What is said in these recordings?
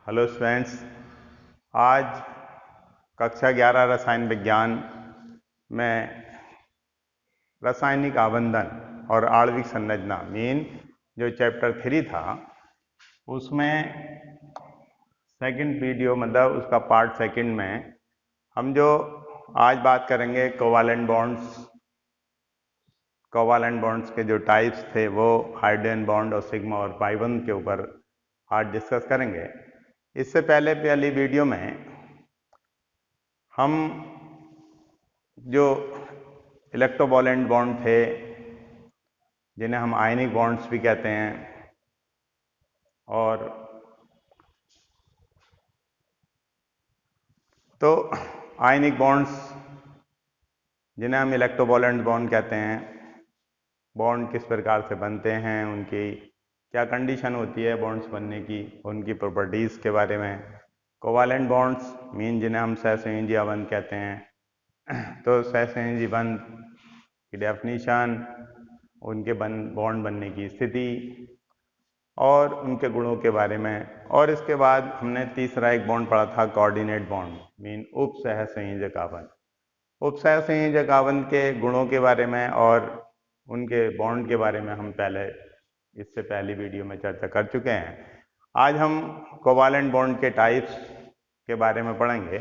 Hello students, आज कक्षा 11 रसायन विज्ञान में रासायनिक आबंधन और आणविक संरचना मीन जो चैप्टर 3 था उसमें सेकंड वीडियो मतलब उसका पार्ट सेकंड में हम जो आज बात करेंगे कोवालेंट बॉन्ड्स के जो टाइप्स थे वो हाइड्रोजन बॉन्ड और सिग्मा और पाई बॉन्ड के ऊपर आज डिस्कस करेंगे। इससे पहले वीडियो में हम जो इलेक्ट्रोवैलेंट बॉन्ड थे जिन्हें हम आयनिक बॉन्ड्स भी कहते हैं और तो आयनिक बॉन्ड्स जिन्हें हम इलेक्ट्रोवैलेंट बॉन्ड कहते हैं, बॉन्ड किस प्रकार से बनते हैं, उनकी क्या कंडीशन होती है बॉन्ड्स बनने की, उनकी प्रॉपर्टीज़ के बारे में। कोवालेंट बॉन्ड्स मीन जिन्हें हम सहसंयोजी बंध कहते हैं। तो सहसंयोजी बंध की डेफिनेशन, उनके बॉन्ड बनने की स्थिति और उनके गुणों के बारे में। और इसके बाद हमने तीसरा एक बॉन्ड पढ़ा था कोऑर्डिनेट बॉन्ड मीन उप सहसंयोजक आबंध। उप सहसंयोजक आबंध के गुणों के बारे में और उनके बॉन्ड के बारे में हम इससे पहली वीडियो में चर्चा कर चुके हैं। आज हम कोवालेंट बॉन्ड के टाइप्स के बारे में पढ़ेंगे।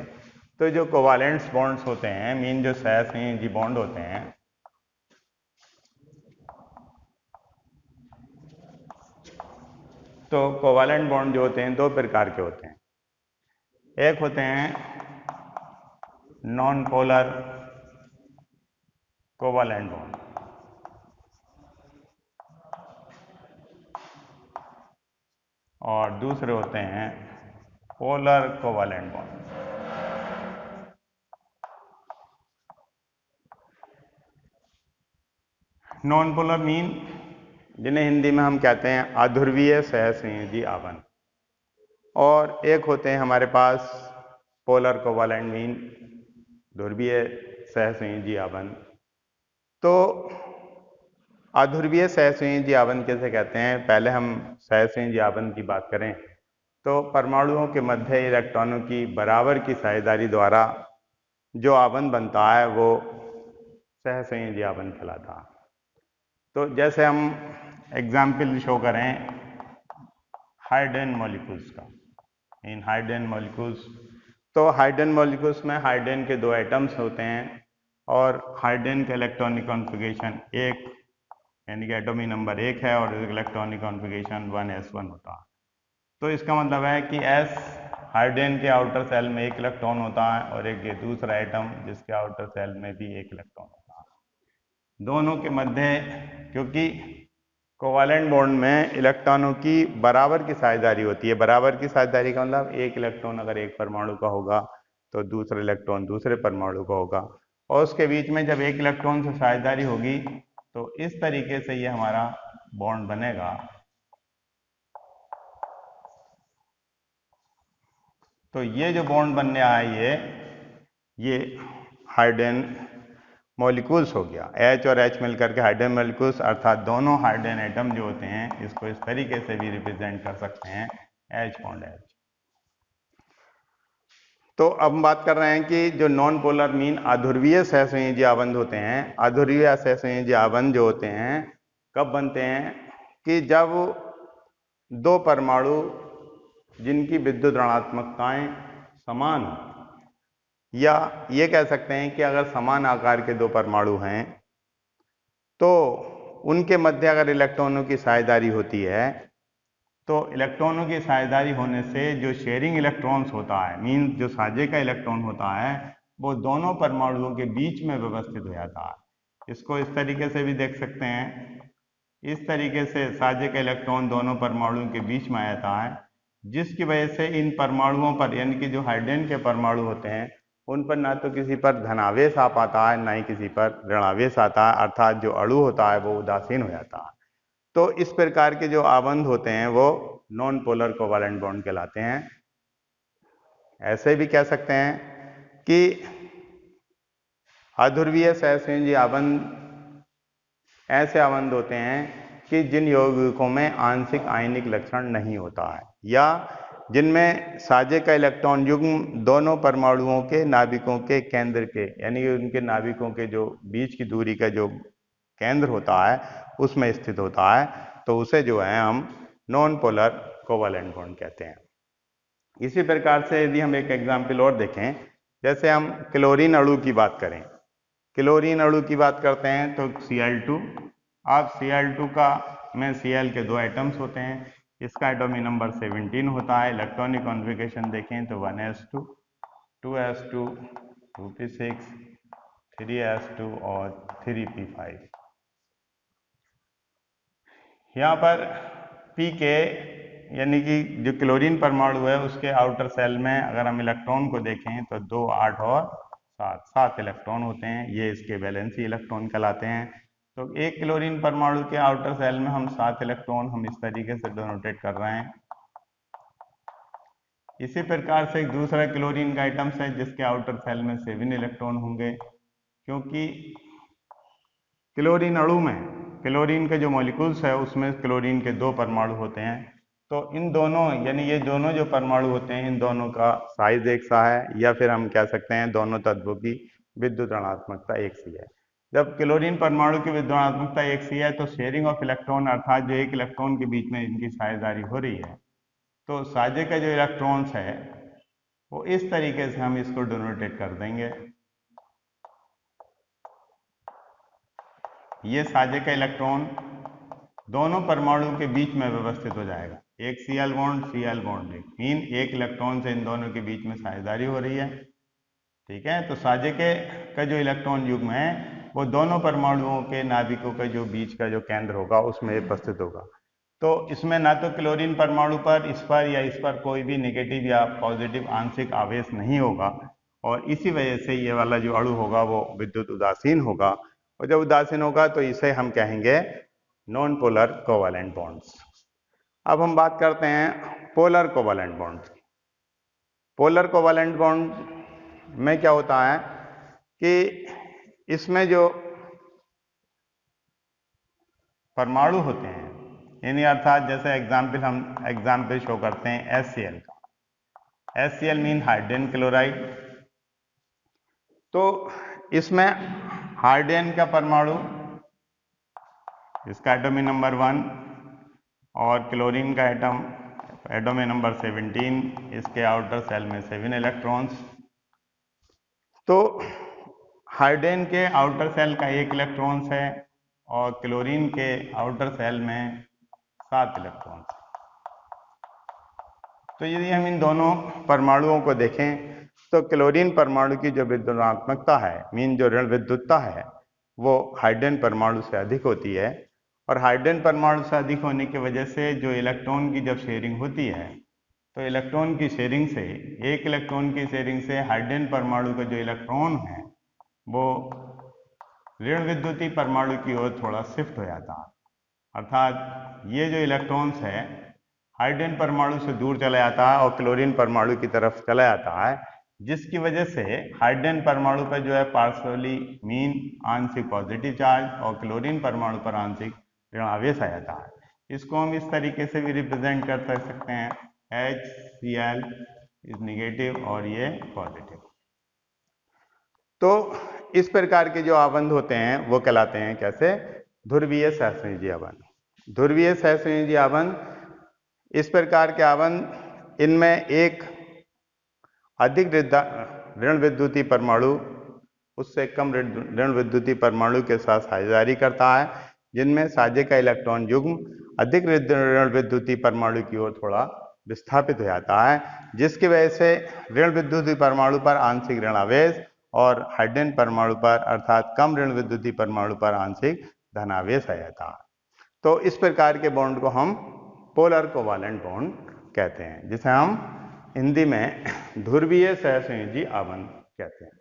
तो जो कोवालेंट बॉन्ड्स होते हैं मीन जो सहसंयोजी बॉन्ड होते हैं, तो कोवालेंट बॉन्ड जो होते हैं दो प्रकार के होते हैं। एक होते हैं नॉन पोलर कोवालेंट बॉन्ड और दूसरे होते हैं polar covalent bond. Non polar mean जिन्हें हिंदी में हम कहते हैं अध्रुवीय सहसंयोजी आबंध, और एक होते हैं हमारे पास पोलर कोवालेंट मीन ध्रुवीय सहसंयोजी आबंध। तो अध्रुवीय सहसंयोजी आबंध कैसे कहते हैं, पहले हम सहसंयोजी आबंध की बात करें तो परमाणुओं के मध्य इलेक्ट्रॉनों की बराबर की साझेदारी द्वारा जो आबंध बनता है वो सहसंयोजी आबंध कहलाता है। तो जैसे हम एग्जाम्पल शो करें हाइड्रोजन मॉलिक्यूल्स का, इन हाइड्रोजन मॉलिक्यूल्स, तो हाइड्रोजन मॉलिक्यूल्स में हाइड्रोजन के दो एटम्स होते हैं और हाइड्रोजन का इलेक्ट्रॉनिक कॉन्फ़िगरेशन एक यानी कि एटॉमिक नंबर 1 है और इलेक्ट्रॉनिक कॉन्फ़िगरेशन 1s1 होता है। तो इसका मतलब है कि s हाइड्रोजन के आउटर सेल में एक इलेक्ट्रॉन होता है और एक ये दूसरा एटम जिसके आउटर सेल में भी एक इलेक्ट्रॉन होता है। दोनों के मध्य, क्योंकि कोवालेंट बॉन्ड में इलेक्ट्रॉनों की बराबर की साझेदारी होती है। बराबर की साझेदारी का मतलब एक इलेक्ट्रॉन अगर एक परमाणु का होगा तो दूसरा इलेक्ट्रॉन दूसरे परमाणु का होगा, और उसके बीच में जब एक इलेक्ट्रॉन से साझेदारी होगी तो इस तरीके से ये हमारा बॉन्ड बनेगा। तो ये जो बॉन्ड बनने आया ये हाइड्रोजन मॉलिक्यूल्स हो गया। H और H मिलकर के हाइड्रोजन मॉलिक्यूल्स, अर्थात दोनों हाइड्रोजन एटम जो होते हैं इसको इस तरीके से भी रिप्रेजेंट कर सकते हैं H बॉन्ड H। तो अब हम बात कर रहे हैं कि जो नॉन पोलर मीन अध्रुवीय सहसंयोजी आबंध होते हैं। अध्रुवीय सहसंयोजी आबंध जो होते हैं कब बनते हैं कि जब दो परमाणु जिनकी विद्युत ऋणात्मकताएं समान हो, या ये कह सकते हैं कि अगर समान आकार के दो परमाणु हैं तो उनके मध्य अगर इलेक्ट्रॉनों की साझेदारी होती है तो इलेक्ट्रॉनों की साझेदारी होने से जो शेयरिंग इलेक्ट्रॉन्स होता है मीन जो साझे का इलेक्ट्रॉन होता है वो दोनों परमाणुओं के बीच में व्यवस्थित हो जाता है। इसको इस तरीके से भी देख सकते हैं, इस तरीके से साझे का इलेक्ट्रॉन दोनों परमाणुओं के बीच में आ जाता है, जिसकी वजह से इन परमाणुओं पर यानी कि जो हाइड्रोजन के परमाणु होते हैं उन पर ना तो किसी पर धनावेश आ पाता है ना ही किसी पर ऋणावेश आता है, अर्थात जो अणु होता है वो उदासीन हो जाता है। तो इस प्रकार के जो आबंध होते हैं वो नॉन पोलर कोवालेंट बॉन्ड कहलाते हैं। ऐसे भी कह सकते हैं कि अध्रुवीय सहसंयोजी आबंध ऐसे आबंध होते हैं कि जिन यौगिकों में आंशिक आयनिक लक्षण नहीं होता है, या जिनमें साझे का इलेक्ट्रॉन युग्म दोनों परमाणुओं के नाभिकों के केंद्र के, यानी कि उनके नाभिकों के जो बीच की दूरी का जो केंद्र होता है उसमें स्थित होता है, तो उसे जो है हम नॉन पोलर कोवैलेंट बॉन्ड कहते हैं। इसी प्रकार से यदि हम एक एग्जाम्पल और देखें, जैसे हम क्लोरीन अणु की बात करें, क्लोरीन अणु की बात करते हैं तो Cl2, अब Cl2 का में Cl के 2 एटम्स होते हैं, इसका एटॉमिक नंबर 17 होता है। इलेक्ट्रॉनिक कॉन्फ़िगरेशन देखें तो 1s2, 2s2, 2p6, 3s2 और 3p5। यहाँ पर pk यानी कि जो क्लोरीन परमाणु है उसके आउटर सेल में अगर हम इलेक्ट्रॉन को देखें तो 2, 8 और 7 इलेक्ट्रॉन होते हैं, ये इसके वैलेंसी इलेक्ट्रॉन कहलाते हैं। तो एक क्लोरीन परमाणु के आउटर सेल में हम 7 इलेक्ट्रॉन हम इस तरीके से डोनेट कर रहे हैं। इसी प्रकार से एक दूसरा क्लोरीन का आइटम्स है जिसके आउटर सेल में 7 इलेक्ट्रॉन होंगे, क्योंकि क्लोरीन अणु में क्लोरीन के जो मॉलिक्यूल्स है उसमें क्लोरीन के 2 परमाणु होते हैं। तो इन दोनों यानी ये दोनों जो परमाणु होते हैं इन दोनों का साइज एक सा है, या फिर हम कह सकते हैं दोनों तत्वों की विद्युत ऋणात्मकता एक सी है। जब क्लोरीन परमाणु की विद्युत ऋणात्मकता एक सी है तो शेयरिंग ऑफ इलेक्ट्रॉन, अर्थात जो एक इलेक्ट्रॉन के बीच में इनकी साझेदारी हो रही है, तो साझे का जो इलेक्ट्रॉन्स है वो इस तरीके से हम इसको डोनेटेड कर देंगे। ये साझे का इलेक्ट्रॉन दोनों परमाणु के बीच में व्यवस्थित हो जाएगा, एक Cl बॉन्ड मीन एक इलेक्ट्रॉन से इन दोनों के बीच में साझेदारी हो रही है, ठीक है। तो साझे के का जो इलेक्ट्रॉन युग्म है वो दोनों परमाणुओं के नाभिकों के जो बीच का जो केंद्र होगा उसमें उपस्थित होगा। तो इसमें ना तो क्लोरीन परमाणु पर इस पर कोई भी नेगेटिव या पॉजिटिव आंशिक आवेश नहीं होगा, और इसी वजह से ये वाला जो अणु होगा वो विद्युत उदासीन होगा, और जब उदासीन होगा तो इसे हम कहेंगे नॉन पोलर कोवैलेंट बॉन्ड्स। अब हम बात करते हैं पोलर कोवैलेंट बॉन्ड्स की। पोलर कोवैलेंट बॉन्ड में क्या होता है कि इसमें जो परमाणु होते हैं, यानी अर्थात जैसे एग्जाम्पल शो करते हैं HCl का, HCl मीन हाइड्रोजन क्लोराइड। तो इसमें हाइड्रोजन का परमाणु, इसका एटॉमिक नंबर 1, और क्लोरीन का एटॉमिक नंबर 17, इसके आउटर सेल में 7 इलेक्ट्रॉन्स। तो हाइड्रोजन के आउटर सेल का 1 इलेक्ट्रॉन्स है और क्लोरीन के आउटर सेल में 7 इलेक्ट्रॉन्स। तो यदि हम इन दोनों परमाणुओं को देखें तो क्लोरीन परमाणु की जो विद्युत ऋणात्मकता है, मीन जो ऋण विद्युतता है, वो हाइड्रोजन परमाणु से अधिक होती है, और हाइड्रोजन परमाणु से अधिक होने की वजह से जो इलेक्ट्रॉन की जब शेयरिंग होती है तो इलेक्ट्रॉन की शेयरिंग से, एक इलेक्ट्रॉन की शेयरिंग से हाइड्रोजन परमाणु का जो इलेक्ट्रॉन है वो ऋण विद्युतीय परमाणु की ओर थोड़ा शिफ्ट हो जाता है, अर्थात ये जो इलेक्ट्रॉन्स है हाइड्रोजन परमाणु से दूर चला जाता है और क्लोरीन परमाणु की तरफ चला जाता है, जिसकी वजह से हाइड्रोजन परमाणु पर जो है पार्शियली मीन आंशिक पॉजिटिव चार्ज और क्लोरीन परमाणु पर आंशिक ऋण आवेश आ जाता है। इसको हम इस तरीके से भी रिप्रेजेंट कर सकते हैं, HCl इज नेगेटिव और ये पॉजिटिव। तो इस प्रकार के जो आबंध होते हैं वो कहलाते हैं कैसे? ध्रुवीय सहसंयोजी आबंध। ध्रुवीय सहसंयोजी आबंध इस प्रकार के आबंध, इनमें एक अधिक ऋण विद्युतीय परमाणु उससे कम ऋण विद्युतीय परमाणु के साथ साझेदारी करता है, जिनमें साझे का इलेक्ट्रॉन युग्म अधिक ऋण विद्युतीय परमाणु की ओर थोड़ा विस्थापित हो जाता है, जिसकी वजह से ऋण विद्युतीय परमाणु पर आंशिक ऋण आवेश और हाइड्रोजन परमाणु पर अर्थात कम ऋण विद्युतीय परमाणु पर आंशिक धनावेश आ जाता है। तो इस प्रकार के बॉन्ड को हम पोलर कोवैलेंट बॉन्ड कहते हैं, जिसे हम हिंदी में ध्रुवीय सहसंयोजी आबंध कहते हैं।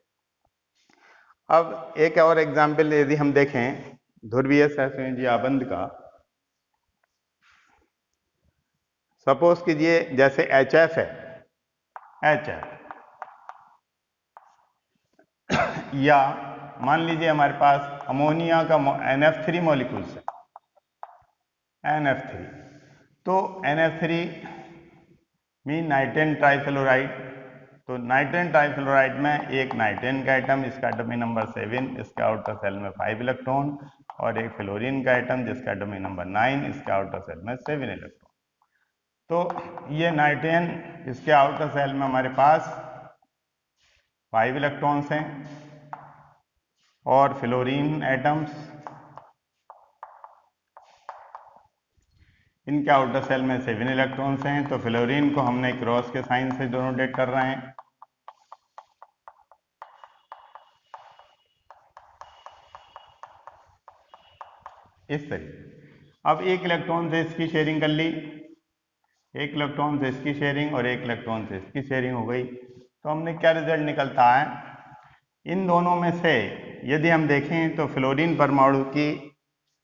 अब एक और एग्जाम्पल यदि हम देखें ध्रुवीय सहसंयोजी आबंध का, सपोज कीजिए जैसे HF है, HF या मान लीजिए हमारे पास अमोनिया का NF3 मॉलिक्यूल्स है, NF3। तो NF3 मीन नाइट्रेन ट्राइफ्लोराइड। तो नाइट्रेन ट्राइफ्लोराइड में एक नाइट्रेन का एटम, इसका एटॉमिक नंबर 7, इसके आउटर सेल में 5 इलेक्ट्रॉन, और एक फ्लोरीन का एटम जिसका एटॉमिक नंबर 9, इसके आउटर सेल में 7 इलेक्ट्रॉन। तो ये नाइट्रेन, इसके आउटर सेल में हमारे पास 5 इलेक्ट्रॉन्स हैं, और फ्लोरीन एटम्स, इनके आउटर सेल में 7 इलेक्ट्रॉन्स हैं। तो फ्लोरीन को हमने क्रॉस के साइन से डोनेट कर रहे हैं। इस तरीके। अब एक इलेक्ट्रॉन से इसकी शेयरिंग कर ली, एक इलेक्ट्रॉन से इसकी शेयरिंग और एक इलेक्ट्रॉन से इसकी शेयरिंग हो गई। तो हमने क्या रिजल्ट निकलता है, इन दोनों में से यदि हम देखें तो फ्लोरीन परमाणु की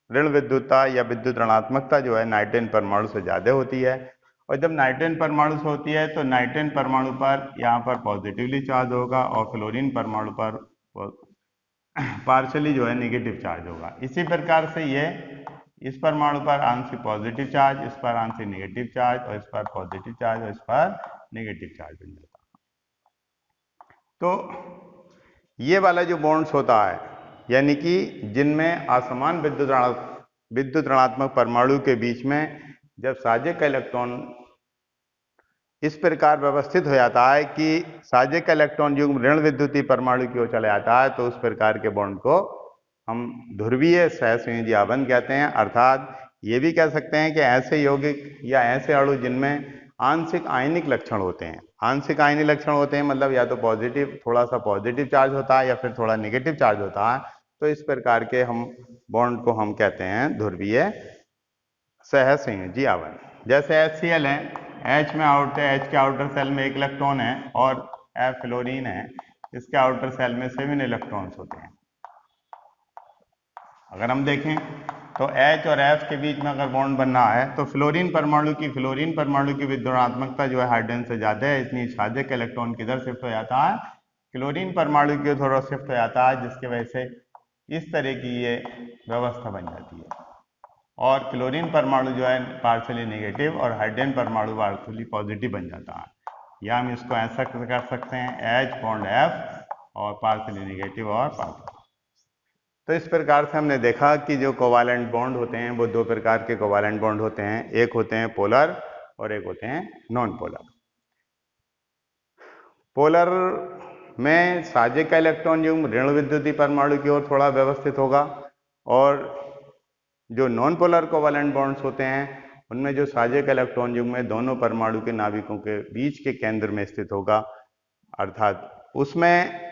ऋण विद्युतता या विद्युत ऋणात्मकता जो है नाइट्रेन परमाणु से ज्यादा होती है। और जब नाइट्रेन परमाणु से होती है तो नाइट्रेन परमाणु पर यहाँ पर पॉजिटिवली चार्ज होगा और फ्लोरीन परमाणु पर पार्शली जो है नेगेटिव चार्ज होगा। इसी प्रकार से ये इस परमाणु पर आंशिक पॉजिटिव चार्ज, इस पर आंशिक नेगेटिव चार्ज, और इस पर पॉजिटिव चार्ज और इस पर नेगेटिव चार्ज बन जाता है। तो ये वाला जो बॉन्ड्स होता है, यानी कि जिनमें असमान विद्युत ऋणात्मक परमाणु के बीच में जब साजे का इलेक्ट्रॉन इस प्रकार व्यवस्थित हो जाता है कि साजे का इलेक्ट्रॉन युग्म ऋण विद्युतीय परमाणु की ओर चला जाता है, तो उस प्रकार के बॉन्ड को हम ध्रुवीय सहसंयोजी आबंध कहते हैं। अर्थात ये भी कह सकते हैं कि ऐसे यौगिक या ऐसे अणु जिनमें आंशिक आयनिक लक्षण होते हैं। आंशिक आयनिक लक्षण होते हैं मतलब या तो पॉजिटिव, थोड़ा सा पॉजिटिव चार्ज होता है या फिर थोड़ा नेगेटिव चार्ज होता है। तो इस प्रकार के हम बॉन्ड को हम कहते हैं ध्रुवीय सहसंयोजी आबंध। जैसे HCl है, H में H के आउटर सेल में 1 इलेक्ट्रॉन है, और F फ्लोरीन है, इसके आउटर सेल में 7 इलेक्ट्रॉन्स होते हैं। अगर हम देखें तो H और F के बीच में अगर बॉन्ड बनना है तो फ्लोरीन परमाणु की विद्युत ऋणात्मकता जो है हाइड्रोजन से ज्यादा है, इसलिए साजे का इलेक्ट्रॉन किधर शिफ्ट हो जाता है, क्लोरीन परमाणु की थोड़ा शिफ्ट हो जाता है, जिसकी वजह से इस तरह की ये व्यवस्था बन जाती है। और क्लोरीन परमाणु जो है पार्शियली नेगेटिव और हाइड्रोजन परमाणु पार्शियली पॉजिटिव बन जाता है। या हम इसको ऐसा कर सकते हैं H बॉन्ड F और पार्शियली नेगेटिव और पार्शियली। तो इस प्रकार से हमने देखा कि जो कोवालेंट बॉन्ड होते हैं वो 2 प्रकार के कोवालेंट बॉन्ड होते हैं, एक होते हैं पोलर और एक होते हैं नॉन पोलर। पोलर में साजे का इलेक्ट्रॉन युग्म ऋण विद्युतीय परमाणु की ओर थोड़ा व्यवस्थित होगा, और जो नॉन पोलर कोवालेंट बॉन्ड्स होते हैं उनमें जो साजे का इलेक्ट्रॉन युग्म है दोनों परमाणु के नाभिकों के बीच के केंद्र में स्थित होगा। अर्थात उसमें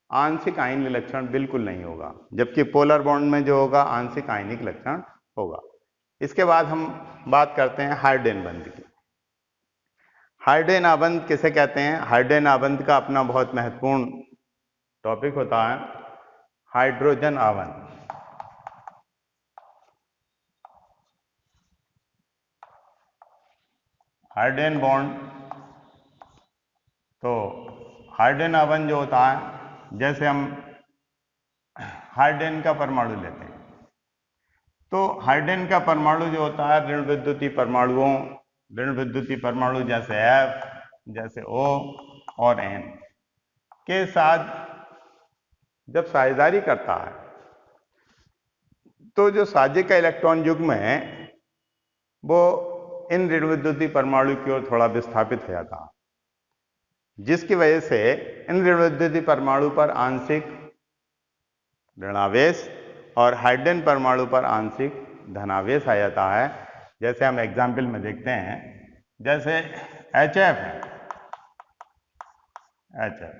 आंशिक आयनिक लक्षण बिल्कुल नहीं होगा, जबकि पोलर बॉन्ड में जो होगा आंशिक आयनिक लक्षण होगा। इसके बाद हम बात करते हैं हाइड्रोजन बंध की। हाइड्रोजन आबंध किसे कहते हैं? हाइड्रोजन आबंध का अपना बहुत महत्वपूर्ण टॉपिक होता है हाइड्रोजन आबंध। हाइड्रोजन बॉन्ड, तो हाइड्रोजन आबंध जो होता है, जैसे हम हाइड्रोजन का परमाणु लेते हैं तो हाइड्रोजन का परमाणु जो होता है ऋण विद्युतीय परमाणु जैसे F, जैसे O और N के साथ जब साझेदारी करता है तो जो साजे का इलेक्ट्रॉन युग्म है वो इन ऋण विद्युतीय परमाणु की ओर थोड़ा विस्थापित हो जाता है, जिसकी वजह से इन ऋण विद्युतीय परमाणु पर आंशिक ऋणावेश और हाइड्रोजन परमाणु पर आंशिक धनावेश आ जाता है। जैसे हम एग्जाम्पल में देखते हैं, जैसे HF है, HF,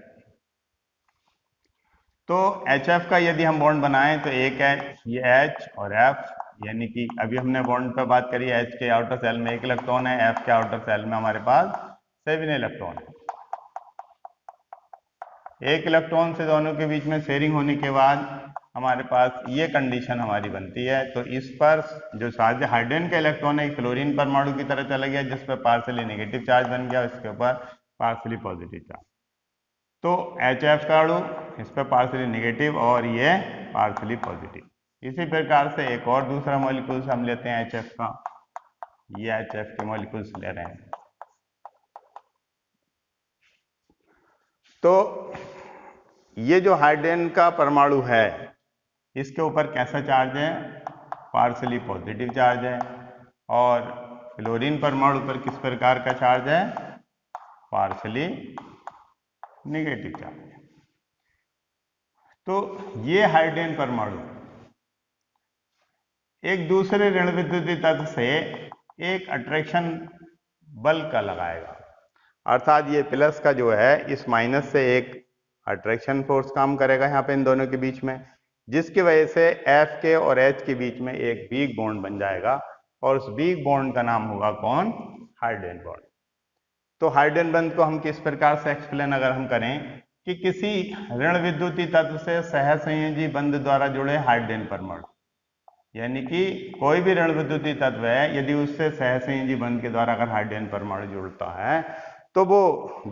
तो HF का यदि हम बॉन्ड बनाएं तो एक है ये H और F, यानी कि अभी हमने बॉन्ड पर बात करी, H के आउटर सेल में 1 इलेक्ट्रॉन है, F के आउटर सेल में हमारे पास 7 इलेक्ट्रॉन है। 1 इलेक्ट्रॉन से दोनों के बीच में शेयरिंग होने के बाद हमारे पास ये कंडीशन हमारी बनती है। तो इस पर जो साजे हाइड्रोजन का इलेक्ट्रॉन है फ्लोरीन परमाणु की तरह चला गया, जिस पर पार्शियली नेगेटिव चार्ज बन गया, इसके ऊपर पार्शियली पॉजिटिव चार्ज। तो HF का अणु इस पर पार्शियली नेगेटिव और ये पार्शियली पॉजिटिव। इसी प्रकार से एक और दूसरा मॉलिक्यूल्स हम लेते हैं HF का, ये HF के मॉलिक्यूल्स ले रहे हैं। तो ये जो हाइड्रोजन का परमाणु है इसके ऊपर कैसा चार्ज है? पार्शली पॉजिटिव चार्ज है। और फ्लोरीन परमाणु पर किस प्रकार का चार्ज है? पार्शली नेगेटिव चार्ज है। तो ये हाइड्रोजन परमाणु एक दूसरे ऋण विद्युतीय तत्व से एक अट्रैक्शन बल का लगाएगा, अर्थात ये प्लस का जो है इस माइनस से एक अट्रैक्शन फोर्स काम करेगा यहाँ पे इन दोनों के बीच में, जिसकी वजह से F के और H के बीच में एक वीक बॉन्ड बन जाएगा और उस वीक बॉन्ड का नाम होगा कौन? Hydrogen bond. तो हाइड्रोजन बंध को हम किस प्रकार से एक्सप्लेन अगर हम करें कि किसी ऋण विद्युतीय तत्व से सहसंयोजी बंध द्वारा जुड़े हाइड्रोजन परमाणु, यानी कि कोई भी ऋण विद्युतीय तत्व है यदि उससे सहसंयोजी बंध के द्वारा अगर हाइड्रोजन परमाणु जुड़ता है तो वो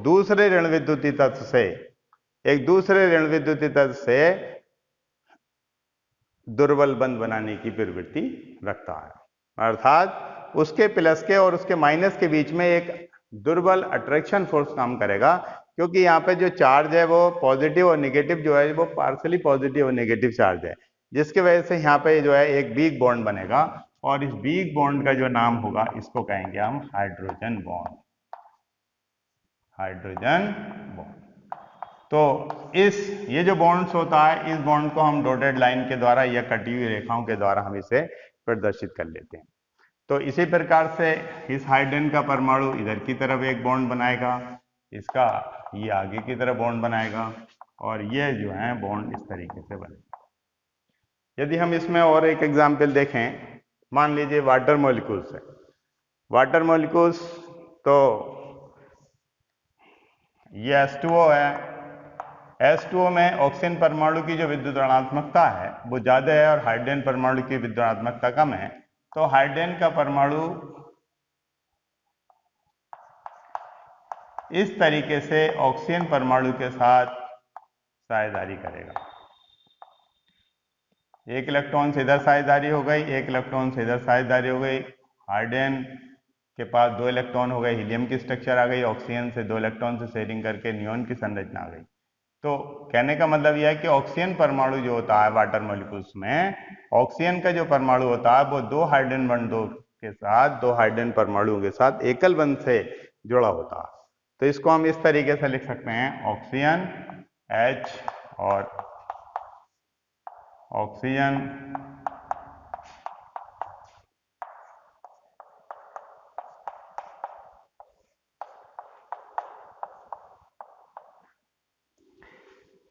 दूसरे ऋण विद्युतीय तत्व से एक दूसरे ऋण विद्युतीय तत्व से दुर्बल बंध बनाने की प्रवृत्ति रखता है, अर्थात उसके प्लस के और उसके माइनस के बीच में एक दुर्बल अट्रैक्शन फोर्स काम करेगा, क्योंकि यहाँ पे जो चार्ज है वो पॉजिटिव और नेगेटिव जो है वो पार्शली पॉजिटिव और नेगेटिव चार्ज है, जिसकी वजह से यहाँ पे जो है एक वीक बॉन्ड बनेगा और इस वीक बॉन्ड का जो नाम होगा इसको कहेंगे हम हाइड्रोजन बॉन्ड। Hydrogen bond. तो ये जो बॉन्ड्स होता है इस बॉन्ड को हम डॉटेड लाइन के द्वारा या कटी हुई रेखाओं के द्वारा हम इसे प्रदर्शित कर लेते हैं। तो इसी प्रकार से इस हाइड्रोजन का परमाणु इधर की तरफ एक बॉन्ड बनाएगा, इसका ये आगे की तरफ बॉन्ड बनाएगा और ये जो है बॉन्ड इस तरीके से बनेगा। यदि हम इसमें और एक एग्जाम्पल देखें, मान लीजिए वाटर मॉलिक्यूल्स है। वाटर मॉलिक्यूल्स तो ये H2O है। H2O में ऑक्सीजन परमाणु की जो विद्युत ऋणात्मकता है वो ज्यादा है और हाइड्रोजन परमाणु की विद्युत ऋणात्मकता कम है। तो हाइड्रोजन का परमाणु इस तरीके से ऑक्सीजन परमाणु के साथ साझेदारी करेगा। एक इलेक्ट्रॉन से इधर साझेदारी हो गई, एक इलेक्ट्रॉन से इधर साझेदारी हो गई। हाइड्रोजन के पास 2 इलेक्ट्रॉन हो गए, हीलियम की स्ट्रक्चर आ गई, ऑक्सीजन से 2 इलेक्ट्रॉन से शेयरिंग करके नियॉन की संरचना आ गई। तो कहने का मतलब यह है कि ऑक्सीजन परमाणु जो होता है वाटर मॉलिक्यूल्स में, ऑक्सीजन का जो परमाणु होता है वो 2 हाइड्रोजन बंधों के साथ 2 हाइड्रोजन परमाणुओं के साथ एकल बंध से जुड़ा होता है। तो इसको हम इस तरीके से लिख सकते हैं, ऑक्सीजन H और ऑक्सीजन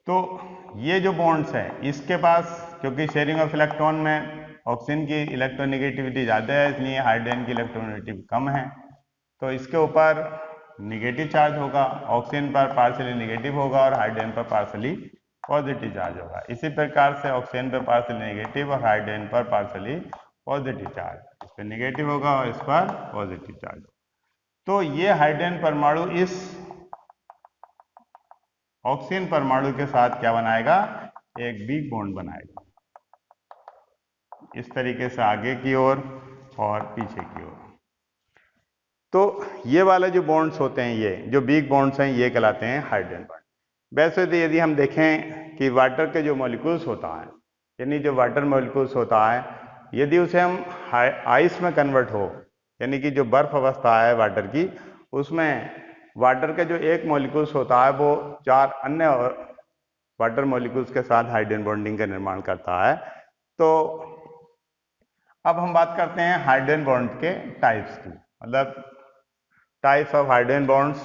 तो ये जो बॉन्ड्स है इसके पास, क्योंकि शेयरिंग ऑफ इलेक्ट्रॉन में ऑक्सीजन की इलेक्ट्रोनेगेटिविटी ज़्यादा है इसलिए हाइड्रोजन की इलेक्ट्रोनेगेटिविटी कम है, तो इसके ऊपर नेगेटिव चार्ज होगा, ऑक्सीजन पर पार्शली नेगेटिव होगा और हाइड्रोजन पर पार्शली पॉजिटिव चार्ज होगा। इसी प्रकार से ऑक्सीजन पर पार्शली नेगेटिव और हाइड्रोजन पर पार्शली पॉजिटिव चार्ज, इस पर नेगेटिव होगा और इस पर पॉजिटिव चार्ज। तो ये हाइड्रोजन परमाणु इस ऑक्सीजन परमाणु के साथ क्या बनाएगा? एक वीक बॉन्ड बनाएगा, इस तरीके से आगे की ओर और पीछे की ओर। तो ये वाले जो बॉन्ड्स होते हैं, ये जो वीक बॉन्ड्स हैं, ये कहलाते हैं हाइड्रोजन बॉन्ड। वैसे तो यदि हम देखें कि वाटर के जो मॉलिक्यूल्स होता है, यानी जो वाटर मॉलिक्यूल्स होता है, यदि उसे हम आइस में कन्वर्ट हो, यानी कि जो बर्फ अवस्था है वाटर की, उसमें वाटर का जो एक मॉलिक्यूल्स होता है वो 4 अन्य वाटर मॉलिक्यूल्स के साथ हाइड्रोजन बॉन्डिंग का निर्माण करता है। तो अब हम बात करते हैं हाइड्रोजन बॉन्ड के टाइप्स की, मतलब types of hydrogen bonds,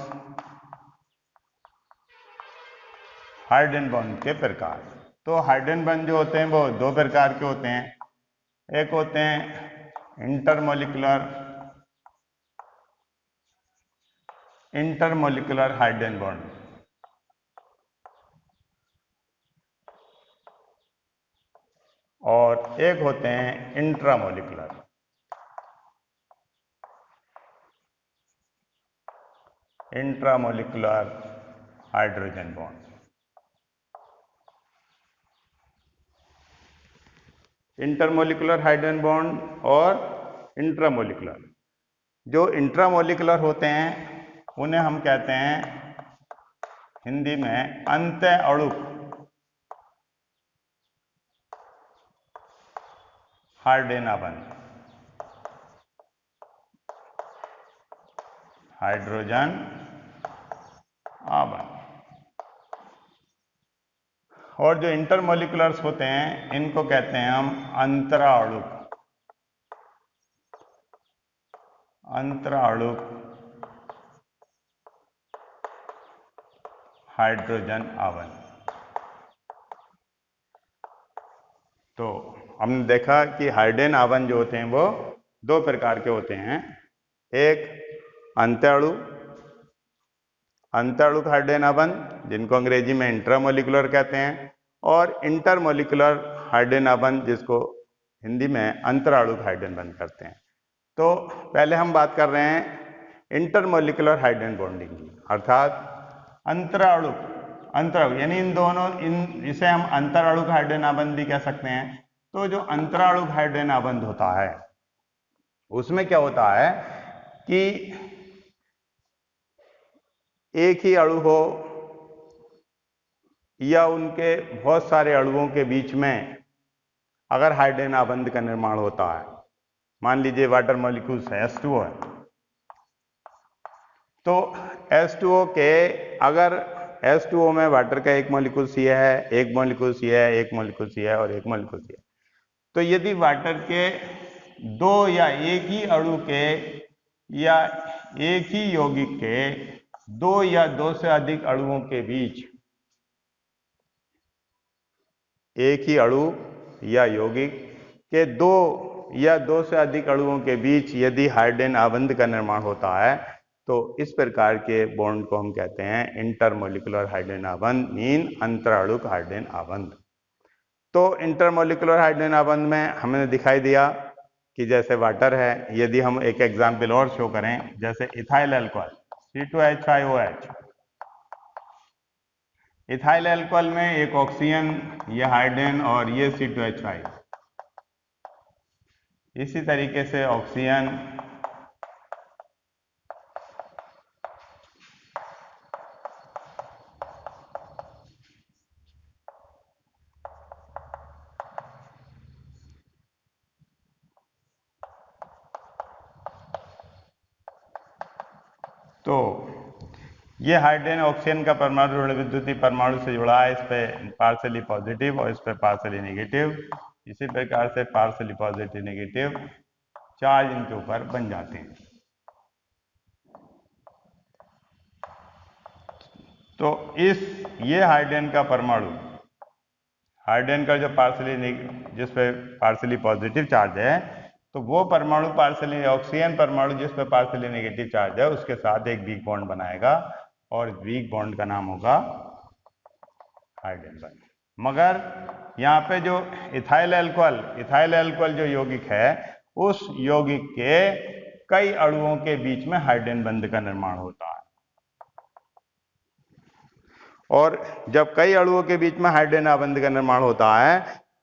hydrogen bond के प्रकार। तो हाइड्रोजन बॉन्ड जो होते हैं वो 2 प्रकार के होते हैं। एक होते हैं इंटरमोलिकुलर हाइड्रोजन बॉन्ड, और एक होते हैं intramolecular. Intramolecular hydrogen bond. Intermolecular hydrogen bond और इंट्रामोलिकुलर। जो इंट्रामोलिकुलर होते हैं उन्हें हम कहते हैं हिंदी में अंत्य अणुक हाइड्रोजन बंध, हाइड्रोजन आबंध। और जो इंटरमोलिकुलर्स होते हैं इनको कहते हैं हम अंतराणुक, अंतराणुक हाइड्रोजन आबंध। तो हमने देखा कि हाइड्रोजन आबंध जो होते हैं वो दो प्रकार के होते हैं, एक अंत्याणु, अंतःअणुक हाइड्रोजन आबंध जिनको अंग्रेजी में इंट्रामोलिकुलर कहते हैं, और इंटरमोलिकुलर हाइड्रोजन आबंध जिसको हिंदी में अंतराणुक हाइड्रोजन बंध करते हैं। तो पहले हम बात कर रहे हैं इंटरमोलिकुलर हाइड्रोजन बॉन्डिंग की, अर्थात अंतराणुक, अंतराणुक यानी इन दोनों, इसे हम अंतराणुक हाइड्रोजन आबंध भी कह सकते हैं। तो जो अंतराणुक हाइड्रोजन आबंध होता है उसमें क्या होता है कि एक ही अणु हो या उनके बहुत सारे अणुओं के बीच में अगर हाइड्रोजन आबंध का निर्माण होता है, मान लीजिए वाटर मॉलिक्यूल्स है, H2O है, तो H2O के अगर H2O में वाटर का एक मॉलिक्यूल C है, एक मॉलिक्यूल C है, एक मॉलिक्यूल C है और एक मॉलिक्यूल C है, तो यदि वाटर के दो या एक ही अणु के या एक ही यौगिक के दो या दो से अधिक अणुओं के बीच, एक ही अणु या यौगिक के दो या दो से अधिक अणुओं के बीच यदि हाइड्रोजन आबंध का निर्माण होता है तो इस प्रकार के बॉन्ड को हम कहते हैं इंटरमोलिकुलर हाइड्रोजन आबंध, मीन अंतराणुक हाइड्रोजन आबंध। तो इंटरमोलिकुलर हाइड्रोजन आबंध में हमें दिखाई दिया कि जैसे वाटर है, यदि हम एक एग्जाम्पल और शो करें, जैसे ethyl alcohol C2H5OH, ethyl alcohol में एक ऑक्सीजन, ये हाइड्रोजन और ये C2H5, इसी तरीके से ऑक्सीजन, तो ये हाइड्रोजन ऑक्सीजन का परमाणु ऋण विद्युतीय परमाणु से जुड़ा है, इस पे पार्शियली पॉजिटिव और इस पे पार्शियली नेगेटिव, इसी प्रकार से पार्शियली पॉजिटिव नेगेटिव चार्ज इनके ऊपर बन जाते हैं। तो ये हाइड्रोजन का परमाणु, हाइड्रोजन का जो जिस पे पार्शियली पॉजिटिव चार्ज है, तो वो परमाणु पार्शियली, ऑक्सीजन परमाणु जिस पे पार्शियली नेगेटिव चार्ज है उसके साथ एक वीक बॉन्ड बनाएगा और वीक बॉन्ड का नाम होगा हाइड्रोजन बॉन्ड। मगर यहाँ पे जो इथाइल अल्कोहल जो यौगिक है, उस यौगिक के कई अणुओं के बीच में हाइड्रोजन बंध का निर्माण होता है, और जब कई अणुओं के बीच में हाइड्रोजन आबंध का निर्माण होता है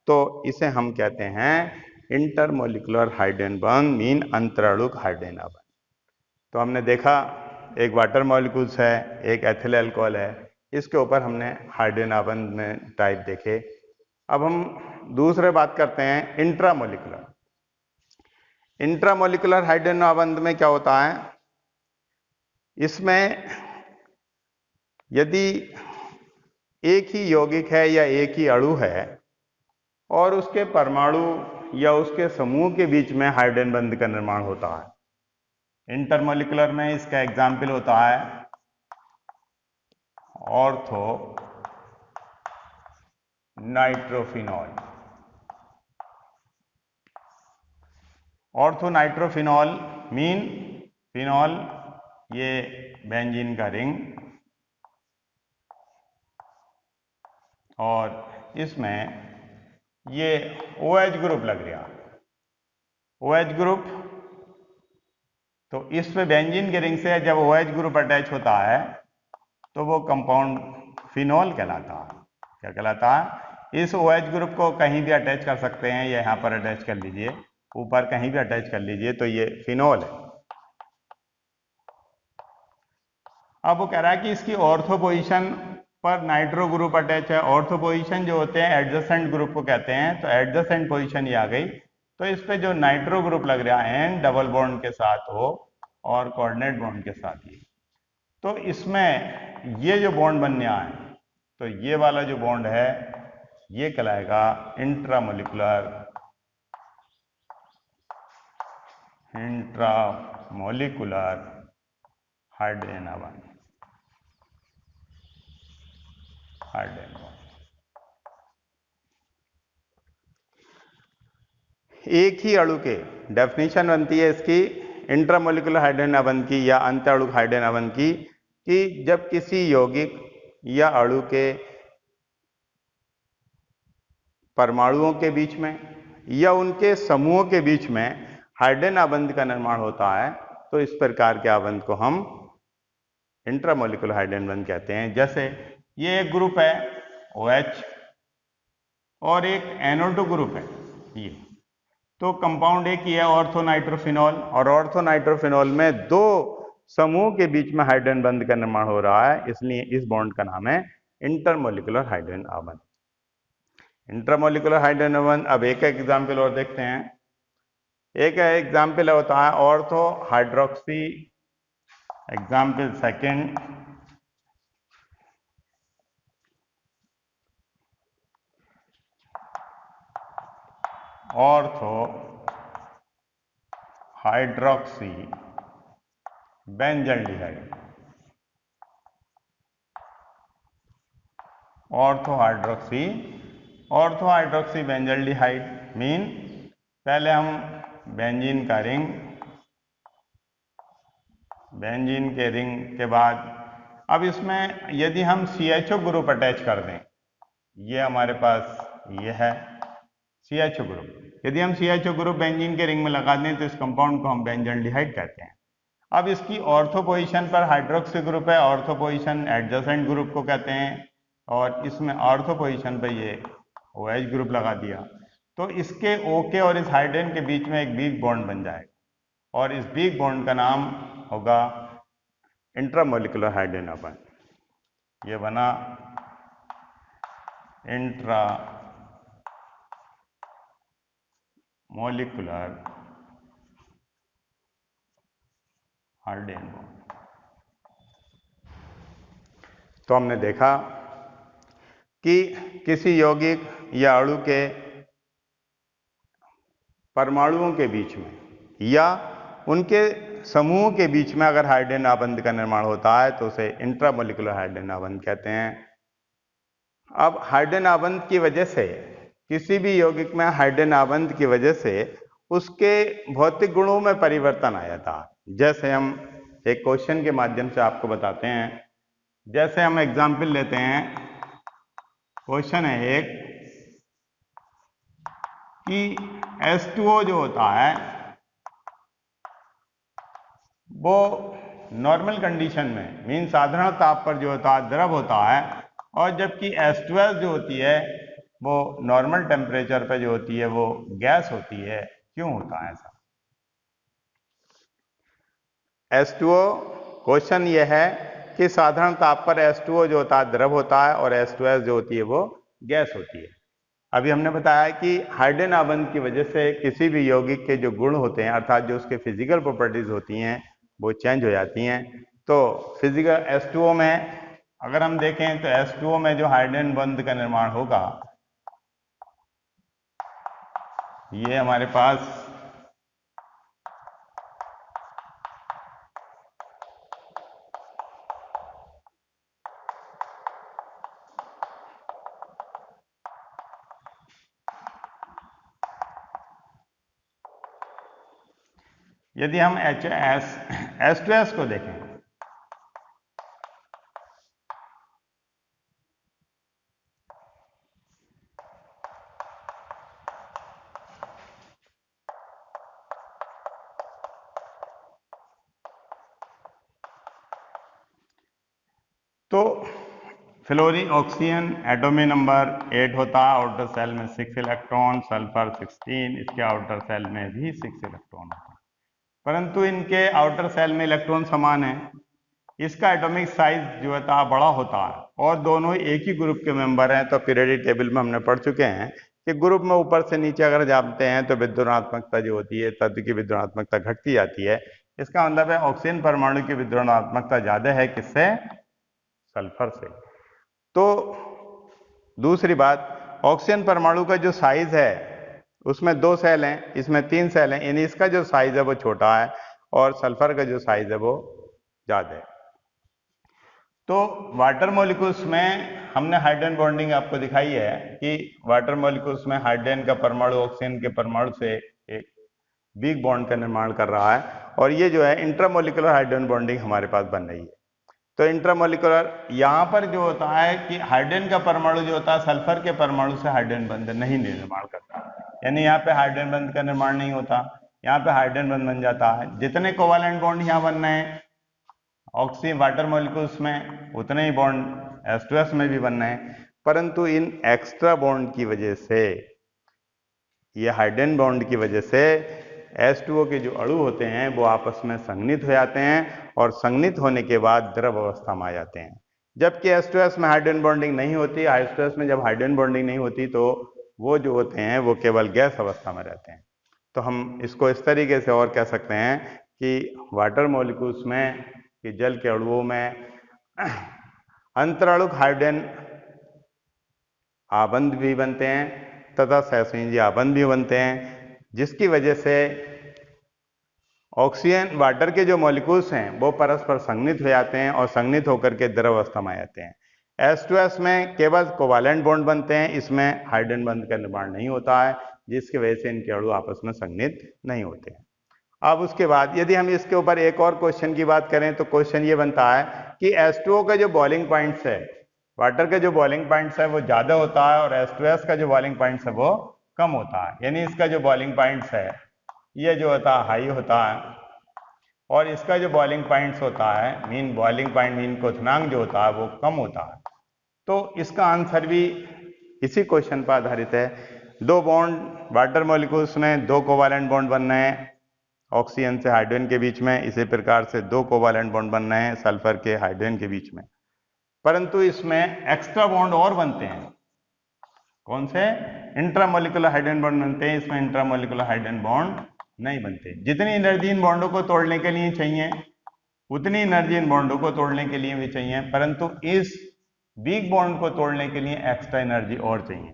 तो इसे हम कहते हैं इंटरमोलिकुलर हाइड्रोजन बॉन्ड, मीन अंतराणुक हाइड्रोजन आबंध। तो हमने देखा एक वाटर मॉलिक्यूल्स है, एक एथिल अल्कोहल है, इसके ऊपर हमने हाइड्रोजन आबंध में टाइप देखे। अब हम दूसरे बात करते हैं इंट्रामोलिकुलर। इंट्रामोलिकुलर हाइड्रोजन आबंध में क्या होता है, इसमें यदि एक ही यौगिक है या एक ही अणु है और उसके परमाणु या उसके समूह के बीच में हाइड्रोजन बंध का निर्माण होता है। इंटरमोलिकुलर में इसका एग्जाम्पल होता है ortho nitrophenol. Ortho nitrophenol mean phenol, ये बेंजीन का रिंग, और इसमें ये OH ग्रुप लग गया, OH ग्रुप। तो इस पे बेंजीन के रिंग से जब OH ग्रुप अटैच होता है तो वो कंपाउंड फिनॉल कहलाता है। क्या कहलाता है? इस OH ग्रुप को कहीं भी अटैच कर सकते हैं, या यहाँ पर अटैच कर लीजिए, ऊपर कहीं भी अटैच कर लीजिए, तो ये फिनॉल है। अब वो कह रहा है कि इसकी ऑर्थो पोजीशन पर नाइट्रो ग्रुप अटैच है। ऑर्थो पोजीशन जो होते हैं एडजेसेंट ग्रुप को कहते हैं, तो एडजेसेंट पोजीशन ये आ गई। तो इस पे जो नाइट्रो ग्रुप लग रहा है एन डबल बॉन्ड के साथ हो और कोऑर्डिनेट बॉन्ड के साथ ही, तो इसमें ये जो बॉन्ड बनने आए, तो ये वाला जो बॉन्ड है ये कहलाएगा इंट्रामोलिकुलर हाइड्रोजन बॉन्ड। एक ही अणु के डेफिनेशन बनती है इसकी इंट्रामोलिकुलर हाइड्रोजन बॉन्ड की या अंत अणु हाइड्रोजन बॉन्ड की, कि जब किसी यौगिक या अणु के परमाणुओं के बीच में या उनके समूहों के बीच में हाइड्रोजन आबंध का निर्माण होता है, तो इस प्रकार के आबंध को हम इंट्रामोलिकुलर हाइड्रोजन बॉन्ड कहते हैं। जैसे ये एक ग्रुप है OH और एक NO2 ग्रुप है ये, तो कंपाउंड एक ही है ऑर्थोनाइट्रोफिनॉल, और ऑर्थोनाइट्रोफिनॉल में दो समूह के बीच में हाइड्रोजन बंध का निर्माण हो रहा है, इसलिए इस बॉन्ड का नाम है इंटरमोलिकुलर हाइड्रोजन आबंध। इंटरमोलिकुलर हाइड्रोजन बंध, अब एक एग्जाम्पल और देखते हैं। एक एग्जाम्पल होता है ortho hydroxy, example second, ortho hydroxy benzaldehyde. Ortho hydroxy benzaldehyde mean, पहले हम बेंजीन का रिंग, बेंजीन के रिंग के बाद अब इसमें यदि हम CHO ग्रुप अटैच कर दें, ये हमारे पास ये है CHO ग्रुप, यदि हम CHO ग्रुप बेंजीन के रिंग में लगा दें तो इस कंपाउंड को हम बेंजल्डिहाइड कहते हैं। अब इसकी ऑर्थो पोजीशन पर हाइड्रोक्सी ग्रुप है, ऑर्थो पोजीशन एडजेसेंट ग्रुप को कहते हैं, और इसमें ऑर्थो पोजीशन पर ये OH ग्रुप लगा दिया, तो इसके O के और इस हाइड्रोजन के बीच में एक वीक बॉन्ड बन जाएगा, और इस वीक बॉन्ड का नाम होगा इंट्रामोलिकुलर हाइड्रोजन बॉन्ड। ये बना इंट्रामोलिकुलर हाइड्रोजन बॉन्ड। तो हमने देखा कि किसी यौगिक या अणु के परमाणुओं के बीच में या उनके समूह के बीच में अगर हाइड्रोजन आबंध का निर्माण होता है तो उसे इंट्रामोलिकुलर हाइड्रोजन आबंध कहते हैं। अब हाइड्रोजन आबंध की वजह से, किसी भी यौगिक में हाइड्रोजन आबंध की वजह से उसके भौतिक गुणों में परिवर्तन आ जाता है। जैसे हम एक क्वेश्चन के माध्यम से आपको बताते हैं। जैसे हम एग्जाम्पल लेते हैं, क्वेश्चन है एक कि H2O जो होता है वो नॉर्मल कंडीशन में मीन साधारण ताप पर जो होता है द्रव होता है, और जबकि H2S जो होती है वो नॉर्मल टेम्परेचर पे जो होती है वो गैस होती है। क्यों होता है ऐसा? H2O, क्वेश्चन ये है कि साधारण ताप पर H2O जो होता है द्रव होता है और H2S जो होती है वो गैस होती है। अभी हमने बताया कि हाइड्रोजन आबंध की वजह से किसी भी यौगिक के जो गुण होते हैं, अर्थात जो उसके फिजिकल प्रॉपर्टीज होती हैं, वो चेंज हो जाती हैं। तो फिजिकल H2O में अगर हम देखें तो H2O में जो हाइड्रोजन बंध का निर्माण होगा, ये हमारे पास यदि हम H2S को देखें तो फ्लोरीन ऑक्सीजन एटॉमिक नंबर 8 होता है, आउटर सेल में 6 इलेक्ट्रॉन, सल्फर 16, इसके आउटर सेल में भी 6 इलेक्ट्रॉन होता है, परंतु इनके आउटर सेल में इलेक्ट्रॉन समान है, इसका एटॉमिक साइज जो है बड़ा होता है और दोनों एक ही ग्रुप के मेंबर हैं। तो पीरियोडिक टेबल में हमने पढ़ चुके हैं कि ग्रुप में ऊपर से नीचे अगर जाते हैं तो विद्युणात्मकता जो होती है तत्व की विद्युणात्मकता घटती जाती है। इसका मतलब है ऑक्सीजन परमाणु की विद्युणात्मकता ज्यादा है किससे? सल्फर से। तो दूसरी बात, ऑक्सीजन परमाणु का जो साइज है उसमें 2 सेल हैं, इसमें 3 सेल हैं, यानी इसका जो साइज है वो छोटा है और सल्फर का जो साइज है वो ज्यादा है। तो वाटर मॉलिक्यूल्स में हमने हाइड्रोजन बॉन्डिंग आपको दिखाई है कि वाटर मॉलिक्यूल्स में हाइड्रोजन का परमाणु ऑक्सीजन के परमाणु से एक वीक बॉन्ड का निर्माण कर रहा है और ये जो है इंट्रामोलिकुलर हाइड्रोजन बॉन्डिंग हमारे पास बन रही है। तो इंट्रामोलिकुलर यहाँ पर जो होता है कि हाइड्रोजन का परमाणु जो होता है सल्फर के परमाणु से हाइड्रोजन बंध नहीं निर्माण करता, यानी यहाँ पे हाइड्रोजन बंध का निर्माण नहीं होता, यहाँ पे हाइड्रोजन बंध बन जाता है। जितने कोवालेंट बॉन्ड यहाँ बन रहे हैं ऑक्सीजन वाटर मॉलिक्यूल्स में उतने ही बॉन्ड H2S में भी बन रहे हैं, परंतु इन एक्स्ट्रा बॉन्ड की वजह से, ये हाइड्रोजन बॉन्ड की वजह से H2O के जो अणु होते हैं वो आपस में संघनित हो जाते हैं और संघनित होने के बाद द्रव अवस्था में आ जाते हैं। जबकि H2S में हाइड्रोजन बॉन्डिंग नहीं होती। H2S में जब हाइड्रोजन बॉन्डिंग नहीं होती तो वो जो होते हैं वो केवल गैस अवस्था में रहते हैं। तो हम इसको इस तरीके से और कह सकते हैं कि वाटर मॉलिक्यूल्स में कि जल के अणुओं में अंतराणुक हाइड्रोजन आबंध भी बनते हैं तथा सहसंयोजी आबंध भी बनते हैं, जिसकी वजह से ऑक्सीजन वाटर के जो मॉलिक्यूल्स हैं वो परस्पर संघनित हो जाते हैं और संघनित होकर के द्रव अवस्था में आ जाते हैं। H2S में केवल कोवालेंट बॉन्ड बनते हैं, इसमें हाइड्रोजन बंध का निर्माण नहीं होता है, जिसकी वजह से इनके अणु आपस में संघनित नहीं होते हैं। अब उसके बाद यदि हम इसके ऊपर एक और क्वेश्चन की बात करें तो क्वेश्चन ये बनता है कि H2O का जो बॉइलिंग पॉइंट्स है, वाटर का जो बॉइलिंग पॉइंट्स है वो ज्यादा होता है और H2S का जो बॉइलिंग पॉइंट्स है वो कम होता है। यानी इसका जो बॉइलिंग पॉइंट्स है ये जो होता है हाई होता है और इसका जो बॉइलिंग पॉइंट्स होता है मीन बॉइलिंग पॉइंट मीन क्वथनांक जो होता है वो कम होता है। तो इसका आंसर भी इसी क्वेश्चन पर आधारित है। 2 बॉन्ड वाटर मॉलिक्यूल्स में 2 कोवालेंट बॉन्ड बन रहे हैं ऑक्सीजन से हाइड्रोजन के बीच में, इसी प्रकार से 2 कोवालेंट बॉन्ड बन रहे हैं सल्फर के हाइड्रोजन के बीच में, परंतु इसमें एक्स्ट्रा बॉन्ड और बनते हैं। कौन से? इंट्रामोलिकुलर हाइड्रोजन बॉन्ड बनते हैं, इसमें इंट्रामोलिकुलर हाइड्रोजन बॉन्ड नहीं बनते। जितनी एनर्जी इन बॉन्डों को तोड़ने के लिए चाहिए उतनी एनर्जी इन बॉन्डों को तोड़ने के लिए भी चाहिए, परंतु इस वीक बॉन्ड को तोड़ने के लिए एक्स्ट्रा एनर्जी और चाहिए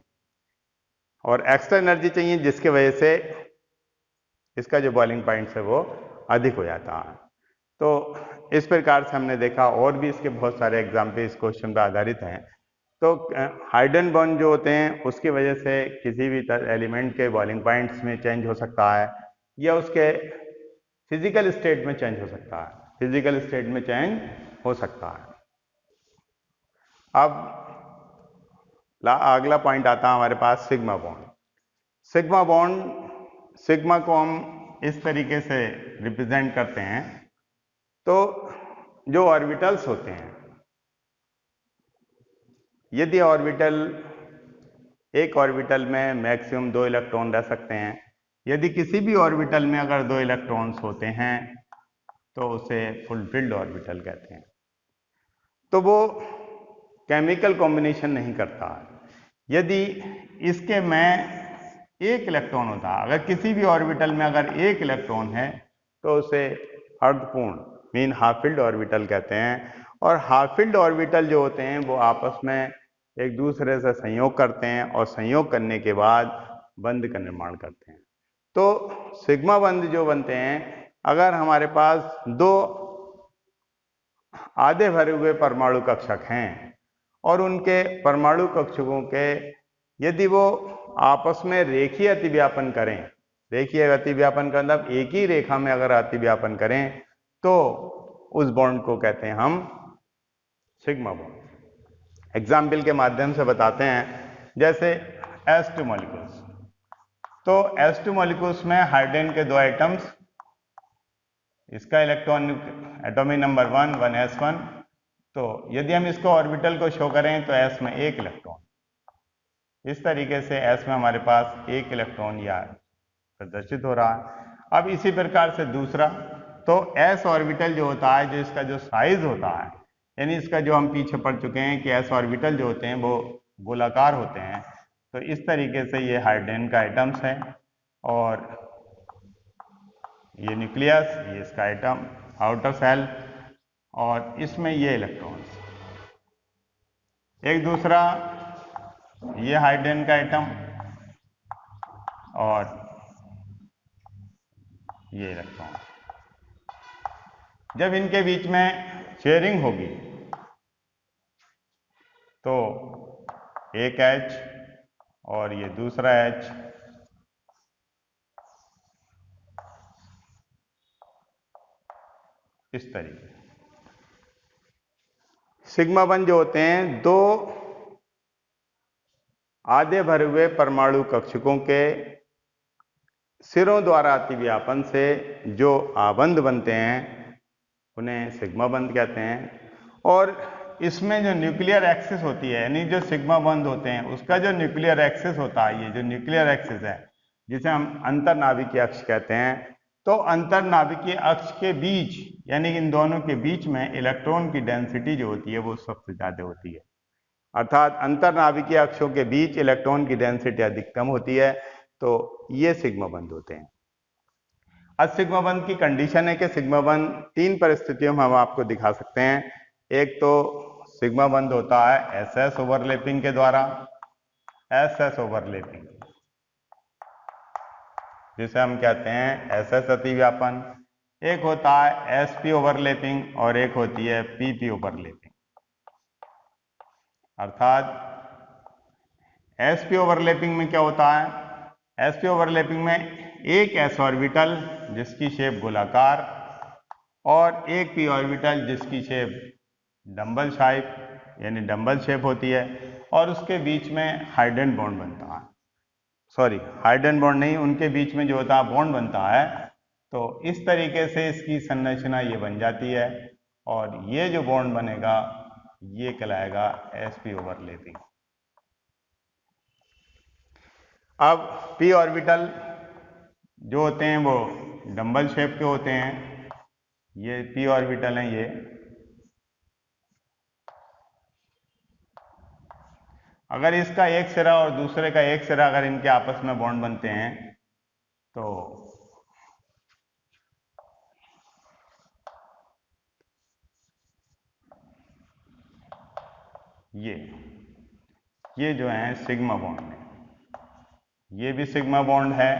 और एक्स्ट्रा एनर्जी चाहिए जिसकी वजह से इसका जो बॉइलिंग पॉइंट है वो अधिक हो जाता है। तो इस प्रकार से हमने देखा और भी इसके बहुत सारे एग्जाम्पल इस क्वेश्चन पर आधारित हैं। तो हाइड्रोजन बॉन्ड जो होते हैं उसकी वजह से किसी भी एलिमेंट के बॉइलिंग पॉइंट्स में चेंज हो सकता है या उसके फिजिकल स्टेट में चेंज हो सकता है, फिजिकल स्टेट में चेंज हो सकता है। अब अगला पॉइंट आता है हमारे पास sigma bond. Sigma bond, sigma को हम इस तरीके से रिप्रेजेंट करते हैं। तो जो ऑर्बिटल्स होते हैं, यदि ऑर्बिटल, एक ऑर्बिटल में मैक्सिमम 2 इलेक्ट्रॉन रह सकते हैं, यदि किसी भी ऑर्बिटल में अगर 2 इलेक्ट्रॉन्स होते हैं तो उसे फुलफिल्ड ऑर्बिटल कहते हैं। तो वो केमिकल कॉम्बिनेशन नहीं करता। यदि इसके में 1 इलेक्ट्रॉन होता, अगर किसी भी ऑर्बिटल में अगर 1 इलेक्ट्रॉन है तो उसे अर्धपूर्ण मीन हाफ फिल्ड ऑर्बिटल कहते हैं। और हाफ फिल्ड ऑर्बिटल जो होते हैं वो आपस में एक दूसरे से संयोग करते हैं और संयोग करने के बाद बंध का निर्माण करते हैं। तो सिग्मा बंध जो बनते हैं, अगर हमारे पास 2 आधे भरे हुए परमाणु कक्षक हैं और उनके परमाणु कक्षकों के यदि वो आपस में रेखीय अतिव्यापन करें, रेखीय अतिव्यापन का मतलब एक ही रेखा में अगर अतिव्यापन करें तो उस बॉन्ड को कहते हैं हम सिग्मा बॉन्ड। एग्जाम्पल के माध्यम से बताते हैं, जैसे H2 मॉलिक्यूल्स। तो H2 मॉलिक्यूल्स में हाइड्रोजन के 2 एटम्स, इसका इलेक्ट्रॉन एटॉमिक नंबर 1 1s1। तो यदि हम इसको ऑर्बिटल को शो करें तो S में 1 इलेक्ट्रॉन, इस तरीके से S में हमारे पास 1 इलेक्ट्रॉन या प्रदर्शित हो रहा है। अब इसी प्रकार से दूसरा तो s ऑर्बिटल जो होता है, जो इसका जो साइज होता है, यानी इसका जो हम पीछे पढ़ चुके हैं कि s ऑर्बिटल जो होते हैं वो गोलाकार होते हैं। तो इस तरीके से ये हाइड्रोजन का एटम्स है, और ये न्यूक्लियस, ये इसका एटम आउटर सेल, और इसमें ये इलेक्ट्रॉन्स। एक दूसरा ये हाइड्रोजन का एटम और ये इलेक्ट्रॉन। जब इनके बीच में शेयरिंग होगी तो एक H और ये दूसरा H, इस तरीके सिग्मा वन जो होते हैं, दो आधे भरे हुए परमाणु कक्षकों के सिरों द्वारा अतिव्यापन से जो आबंध बनते हैं उन्हें सिग्मा बंध कहते हैं। और इसमें जो न्यूक्लियर एक्सिस होती है, यानी जो सिग्मा बंध होते हैं उसका जो न्यूक्लियर एक्सिस होता है, ये जो न्यूक्लियर एक्सिस है जिसे हम अंतरनाभिकीय अक्ष कहते हैं, तो अंतरनाभिकीय अक्ष के बीच, यानी इन दोनों के बीच में इलेक्ट्रॉन की डेंसिटी जो होती है वो सबसे ज्यादा होती है। अर्थात अंतरनाभिकीय अक्षों के बीच इलेक्ट्रॉन की डेंसिटी अधिकतम होती है, तो ये सिग्मा बंध होते हैं। अब सिग्मा बंध की कंडीशन है कि सिग्मा बंध तीन परिस्थितियों में हम आपको दिखा सकते हैं। एक तो सिग्मा बंध होता है SS ओवरलैपिंग के द्वारा, SS ओवरलैपिंग, जिसे हम कहते हैं SS अतिव्यापन। एक होता है SP ओवरलैपिंग और एक होती है PP ओवरलैपिंग। अर्थात SP ओवरलैपिंग में क्या होता है, SP ओवरलैपिंग में एक s ऑर्बिटल जिसकी शेप गोलाकार और एक p ऑर्बिटल जिसकी शेप डंबल शेप, यानी डंबल शेप होती है, और उसके बीच में हाइड्रोजन बॉन्ड बनता है। सॉरी, हाइड्रोजन बॉन्ड नहीं, उनके बीच में जो होता है बॉन्ड बनता है। तो इस तरीके से इसकी संरचना ये बन जाती है, और ये जो बॉन्ड बनेगा ये कहलाएगा SP ओवरलैपिंग। अब p ऑर्बिटल जो होते हैं वो डंबल शेप के होते हैं, ये p ऑर्बिटल हैं ये। अगर इसका एक सिरा और दूसरे का एक सिरा अगर इनके आपस में बॉन्ड बनते हैं तो ये जो है सिग्मा बॉन्ड है, ये भी सिग्मा बॉन्ड है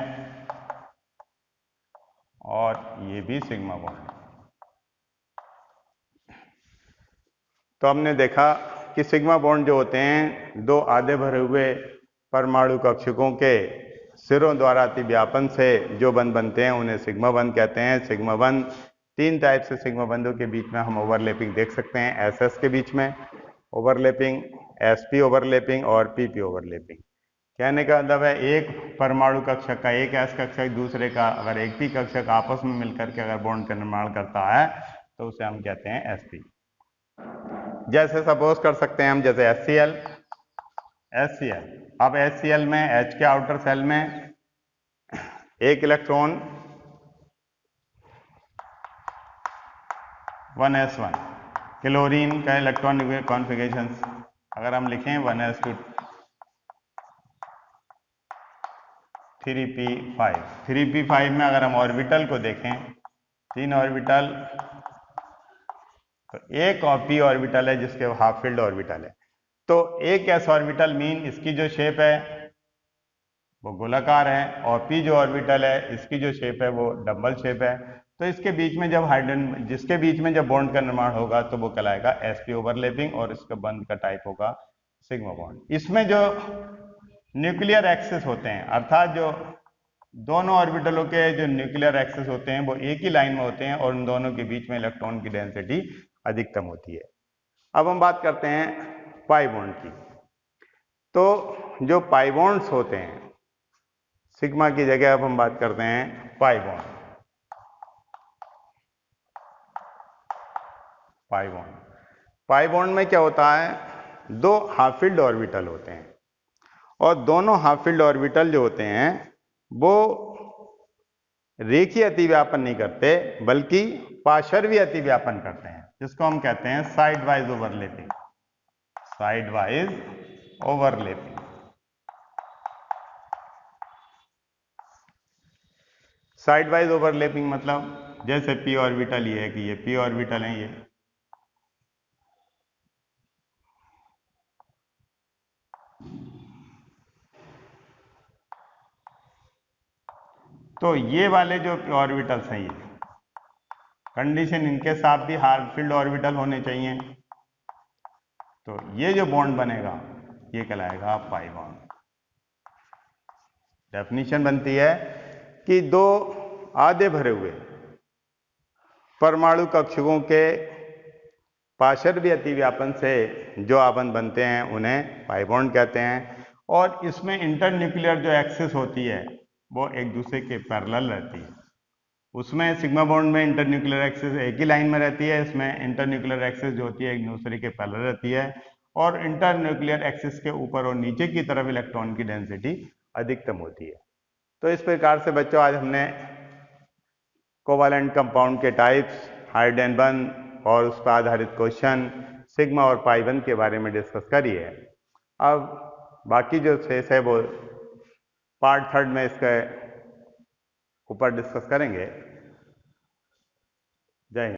और ये भी सिग्मा बॉन्ड है। तो हमने देखा कि सिग्मा बॉन्ड जो होते हैं दो आधे भरे हुए परमाणु कक्षकों के सिरों द्वारा अतिव्यापन से जो बंध बनते हैं उन्हें सिग्मा बंध कहते हैं। सिग्मा बंध तीन टाइप से सिग्मा बंधों के बीच में हम ओवरलैपिंग देख सकते हैं। SS के बीच में ओवरलैपिंग, SP ओवरलैपिंग और PP ओवरलैपिंग। कहने का मतलब है एक परमाणु कक्षक का, एक S कक्षक दूसरे का अगर एक P कक्षक आपस में मिलकर के अगर बॉन्ड का निर्माण करता है तो उसे हम कहते हैं SP। जैसे सपोज कर सकते हैं हम, जैसे HCl। अब HCl में H के आउटर सेल में एक इलेक्ट्रॉन 1s1, क्लोरीन का इलेक्ट्रॉन कॉन्फ़िगरेशन अगर हम लिखें 1s2 3p5। 3p5 में अगर हम ऑर्बिटल को देखें, तीन ऑर्बिटल, तो एक p ऑर्बिटल है जिसके हाफ फील्ड ऑर्बिटल है। तो एक s ऑर्बिटल मीन इसकी जो शेप है वो गोलाकार है, और p जो ऑर्बिटल है इसकी जो शेप है वो डबल शेप है। तो इसके बीच में जब हाइड्रोजन, जिसके बीच में जब बॉन्ड का निर्माण होगा तो वो कहलाएगा SP ओवरलैपिंग, और इसका बंध का टाइप होगा सिग्मा बॉन्ड। इसमें जो न्यूक्लियर एक्सिस होते हैं, अर्थात जो दोनों ऑर्बिटलों के जो न्यूक्लियर एक्सिस होते हैं वो एक ही लाइन में होते हैं, और उन दोनों के बीच में इलेक्ट्रॉन की डेंसिटी अधिकतम होती है। अब हम बात करते हैं पाई बॉन्ड की। तो जो पाई बॉन्ड्स होते हैं, सिग्मा की जगह अब हम बात करते हैं पाई बॉन्ड। पाई बॉन्ड में क्या होता है, दो हाफ फील्ड ऑर्बिटल होते हैं, और दोनों हाफ फील्ड ऑर्बिटल जो होते हैं वो रेखीय अतिव्यापन नहीं करते बल्कि पार्श्वीय अतिव्यापन करते हैं, जिसको हम कहते हैं side wise overlapping. Side wise overlapping. Side wise overlapping मतलब जैसे पी ऑर्बिटल ये है कि ये पी ऑर्बिटल है ये, तो ये वाले जो ऑर्बिटल्स हैं ये कंडीशन इनके साथ भी हार्ड फील्ड ऑर्बिटल होने चाहिए, तो ये जो बॉन्ड बनेगा ये कहलाएगा पाई बॉन्ड। डेफिनेशन बनती है कि दो आधे भरे हुए परमाणु कक्षकों के पार्श्वीय अतिव्यापन से जो आबंध बनते हैं उन्हें पाई बॉन्ड कहते हैं। और इसमें इंटरन्यूक्लियर जो एक्सिस होती है वो एक दूसरे के पैरेलल रहती है। उसमें सिग्मा बॉन्ड में इंटरन्यूक्लियर एक्सिस एक ही लाइन में रहती है, इसमें इंटरन्यूक्लियर एक्सिस जो होती है एक दूसरे के पैरेलल रहती है, और इंटरन्यूक्लियर एक्सिस के ऊपर और नीचे की तरफ इलेक्ट्रॉन की डेंसिटी अधिकतम होती है। तो इस प्रकार से बच्चों आज हमने कोवैलेंट कंपाउंड के टाइप्स, हाइड्रोजन बंध और उस पर आधारित क्वेश्चन सिग्मा और पाई बंध के बारे में डिस्कस करी है। अब बाकी जो शेष है वो पार्ट 3 में इसके ऊपर डिस्कस करेंगे। जय हिंद।